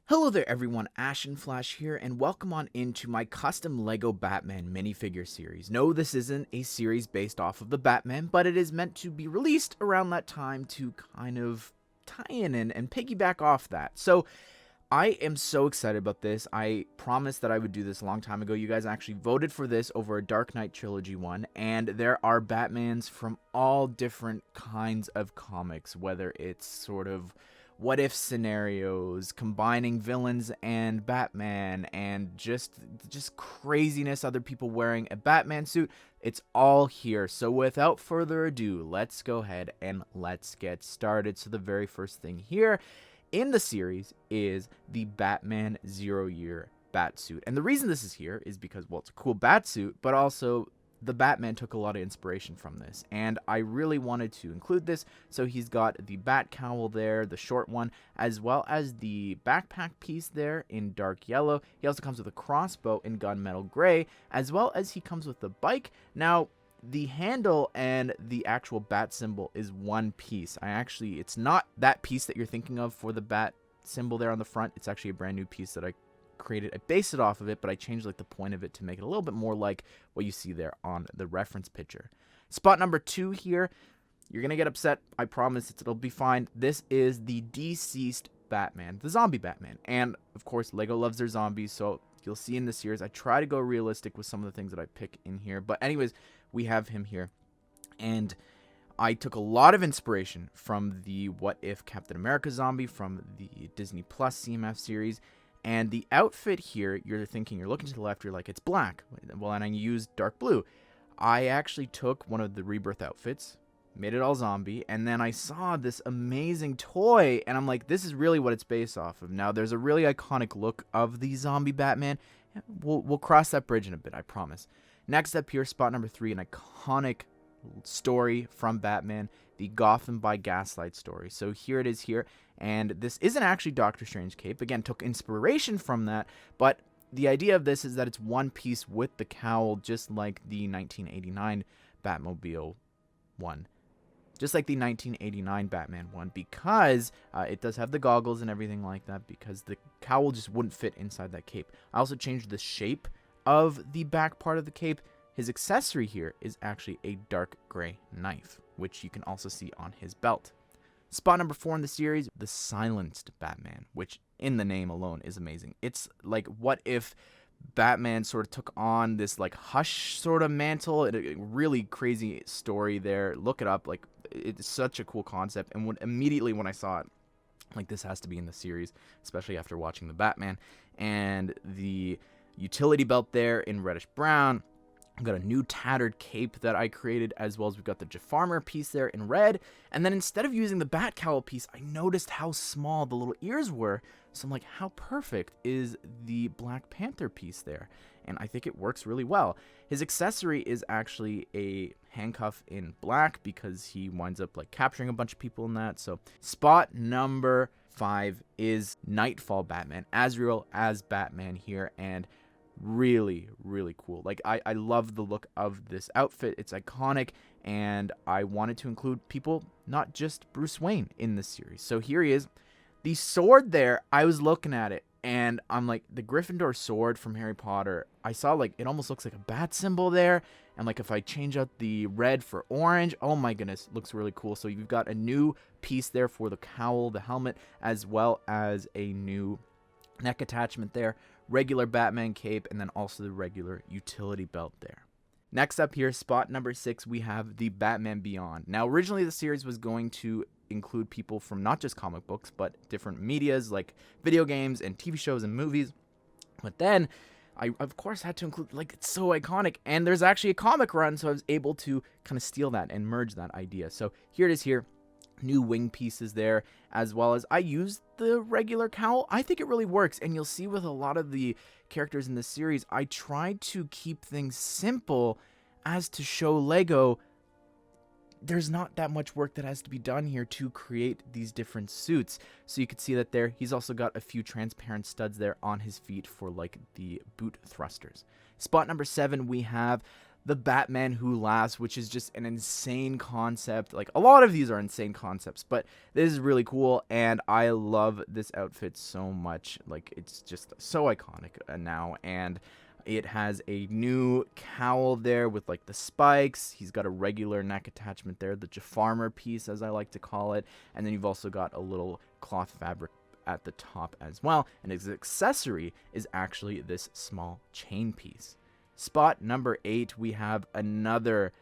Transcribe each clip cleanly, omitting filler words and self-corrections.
Hello there everyone, Ashnflash here, and welcome on into my custom LEGO Batman minifigure series. No, this isn't a series based off of the Batman, but it is meant to be released around that time to kind of tie in and piggyback off that. So, I am so excited about this. I promised that I would do this a long time ago. You guys actually voted for this over a Dark Knight Trilogy one, and there are Batmans from all different kinds of comics, whether it's sort of what if scenarios, combining villains and Batman, and just craziness, other people wearing a Batman suit. It's all here. So without further ado, let's go ahead and let's get started. So the very first thing here in the series is the Batman 0-year Batsuit. And the reason this is here is because, well, it's a cool Batsuit, but also the Batman took a lot of inspiration from this, and I really wanted to include this. So he's got the bat cowl there, the short one, as well as the backpack piece there in dark yellow. He also comes with a crossbow in gunmetal gray, as well as he comes with the bike. Now, the handle and the actual bat symbol is one piece. It's not that piece that you're thinking of for the bat symbol there on the front. It's actually a brand new piece that I created. I based it off of it, but I changed like the point of it to make it a little bit more like what you see there on the reference picture. Spot number 2 here. You're gonna get upset. I promise it'll be fine. This is the DCeased Batman, the zombie Batman. And of course, LEGO loves their zombies, so you'll see in the series I try to go realistic with some of the things that I pick in here. But anyways, we have him here, and I took a lot of inspiration from the What If Captain America zombie from the Disney Plus CMF series. And the outfit here, you're looking to the left, you're like, it's black. Well, and I used dark blue. I actually took one of the Rebirth outfits, made it all zombie, and then I saw this amazing toy, and I'm like, this is really what it's based off of. Now, there's a really iconic look of the zombie Batman. We'll cross that bridge in a bit, I promise. Next up here, spot number 3, an iconic story from Batman, the Gotham by Gaslight story. So here it is here, and this isn't actually Doctor Strange cape. Again, took inspiration from that, but the idea of this is that it's one piece with the cowl, just like the 1989 Batmobile one. Just like the 1989 Batman one, because it does have the goggles and everything like that, because the cowl just wouldn't fit inside that cape. I also changed the shape of the back part of the cape. His accessory here is actually a dark gray knife, which you can also see on his belt. Spot number 4 in the series, the Silenced Batman, which in the name alone is amazing. It's like, what if Batman sort of took on this like hush sort of mantle? A really crazy story there. Look it up. Like, it's such a cool concept. And immediately when I saw it, like, this has to be in the series, especially after watching the Batman. And the utility belt there in reddish brown. I've got a new tattered cape that I created, as well as we've got the Jafarmer piece there in red. And then instead of using the bat cowl piece, I noticed how small the little ears were. So I'm like, how perfect is the Black Panther piece there? And I think it works really well. His accessory is actually a handcuff in black, because he winds up like capturing a bunch of people in that. So spot number 5 is Knightfall Batman, Azrael as Batman here, and really cool. Like, I love the look of this outfit. It's iconic, and I wanted to include people, not just Bruce Wayne, in this series. So here he is. The sword there, I was looking at it, and I'm like, the Gryffindor sword from Harry Potter, I saw like it almost looks like a bat symbol there, and like if I change out the red for orange, oh my goodness, looks really cool. So you've got a new piece there for the cowl, the helmet, as well as a new neck attachment there, regular Batman cape, and then also the regular utility belt there. Next up here, spot number 6, we have the Batman Beyond. Now, originally the series was going to include people from not just comic books, but different medias like video games and TV shows and movies. But then I, of course, had to include, like, it's so iconic, and there's actually a comic run, so I was able to kind of steal that and merge that idea. So here it is here. New wing pieces there, as well as I used the regular cowl. I think it really works, and you'll see with a lot of the characters in this series, I tried to keep things simple as to show LEGO there's not that much work that has to be done here to create these different suits. So you can see that there, he's also got a few transparent studs there on his feet for like the boot thrusters. Spot number 7, we have the Batman Who Laughs, which is just an insane concept. Like, a lot of these are insane concepts, but this is really cool, and I love this outfit so much. Like, it's just so iconic now, and it has a new cowl there with, like, the spikes. He's got a regular neck attachment there, the Jafarmer piece, as I like to call it, and then you've also got a little cloth fabric at the top as well, and his accessory is actually this small chain piece. Spot number 8, we have another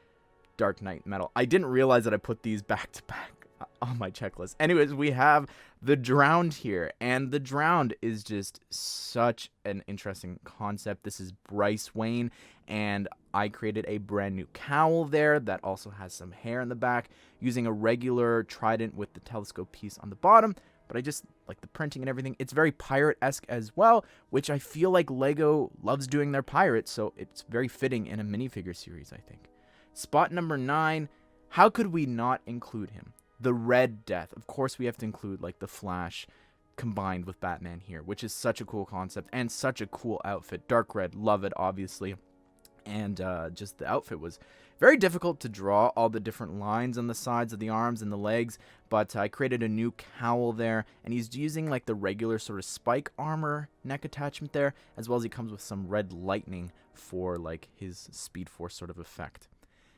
Dark Knight medal. I didn't realize that I put these back to back on my checklist. Anyways, we have the Drowned here, and the Drowned is just such an interesting concept. This is Bryce Wayne, and I created a brand new cowl there that also has some hair in the back, using a regular trident with the telescope piece on the bottom. But I just like the printing and everything. It's very pirate-esque as well, which I feel like LEGO loves doing their pirates, so it's very fitting in a minifigure series, I think. Spot number 9, how could we not include him? The Red Death. Of course, we have to include, like, the Flash combined with Batman here, which is such a cool concept and such a cool outfit. Dark red, love it, obviously. And just the outfit was very difficult to draw, all the different lines on the sides of the arms and the legs, but I created a new cowl there, and he's using like the regular sort of spike armor neck attachment there, as well as he comes with some red lightning for like his Speed Force sort of effect.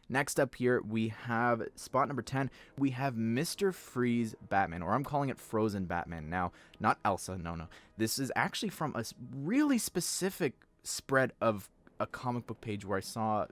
Next up here, we have spot number 10. We have Mr. Freeze Batman, or I'm calling it Frozen Batman now, not Elsa, no. This is actually from a really specific spread of a comic book page where I saw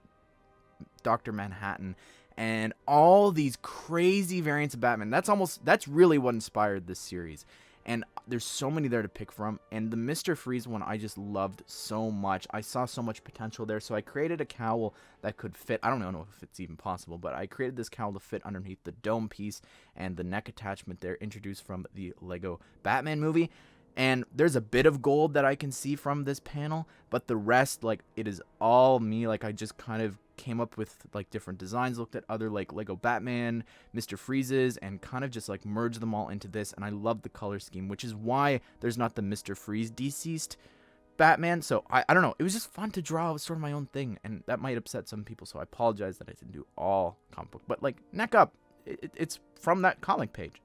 Dr. Manhattan and all these crazy variants of Batman. That's really what inspired this series. And there's so many there to pick from. And the Mr. Freeze one I just loved so much. I saw so much potential there. So I created a cowl that could fit. I don't know if it's even possible, but I created this cowl to fit underneath the dome piece and the neck attachment there, introduced from the LEGO Batman movie. And there's a bit of gold that I can see from this panel, but the rest, like, it is all me. Like, I just kind of came up with, like, different designs, looked at other, like, LEGO Batman, Mr. Freezes, and kind of just, like, merged them all into this. And I love the color scheme, which is why there's not the Mr. Freeze DCeased Batman. So, I don't know. It was just fun to draw. It was sort of my own thing, and that might upset some people, so I apologize that I didn't do all comic book. But, like, neck up, it's from that comic page.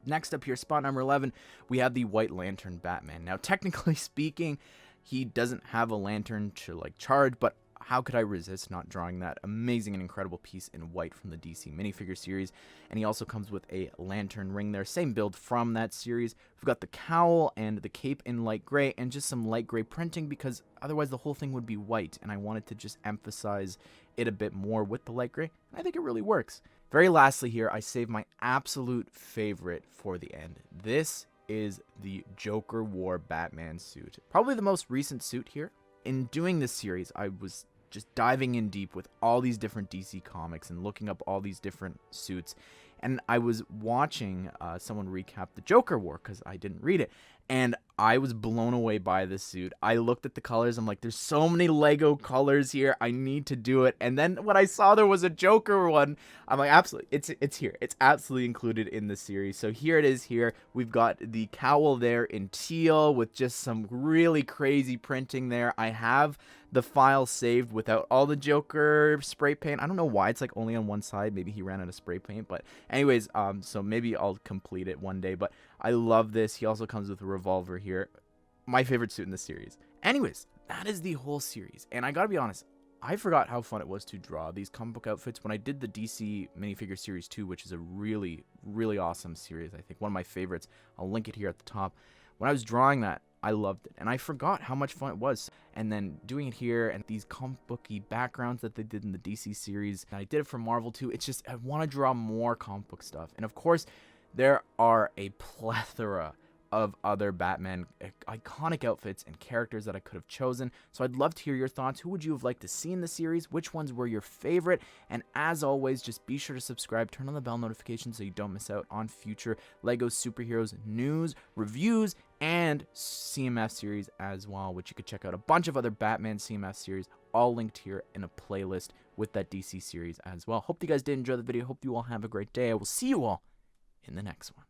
Next up here, spot number 11, we have the White Lantern Batman. Now, technically speaking, he doesn't have a lantern to, like, charge, but how could I resist not drawing that amazing and incredible piece in white from the DC minifigure series? And he also comes with a lantern ring there, same build from that series. We've got the cowl and the cape in light gray and just some light gray printing, because otherwise the whole thing would be white, and I wanted to just emphasize it a bit more with the light gray, and I think it really works. Very lastly here, I saved my absolute favorite for the end. This is the Joker War Batman suit. Probably the most recent suit here. In doing this series, I was just diving in deep with all these different DC comics and looking up all these different suits. And I was watching someone recap the Joker War because I didn't read it. And I was blown away by this suit. I looked at the colors. I'm like, there's so many LEGO colors here. I need to do it. And then when I saw there was a Joker one, I'm like, absolutely, it's here. It's absolutely included in the series. So here it is here. We've got the cowl there in teal with just some really crazy printing there. I have the file saved without all the Joker spray paint. I don't know why it's like only on one side. Maybe he ran out of spray paint. But anyways, so maybe I'll complete it one day. But I love this. He also comes with a revolver here. My favorite suit in the series. Anyways, that is the whole series. And I gotta be honest, I forgot how fun it was to draw these comic book outfits when I did the DC Minifigure Series 2, which is a really, really awesome series. I think one of my favorites. I'll link it here at the top. When I was drawing that, I loved it. And I forgot how much fun it was. And then doing it here and these comic booky backgrounds that they did in the DC series. And I did it for Marvel too. It's just, I want to draw more comic book stuff. And of course, there are a plethora of other Batman iconic outfits and characters that I could have chosen. So I'd love to hear your thoughts. Who would you have liked to see in the series? Which ones were your favorite? And as always, just be sure to subscribe, turn on the bell notification so you don't miss out on future LEGO superheroes news, reviews, and CMF series as well, which you could check out a bunch of other Batman CMF series, all linked here in a playlist with that DC series as well. Hope you guys did enjoy the video. Hope you all have a great day. I will see you all in the next one.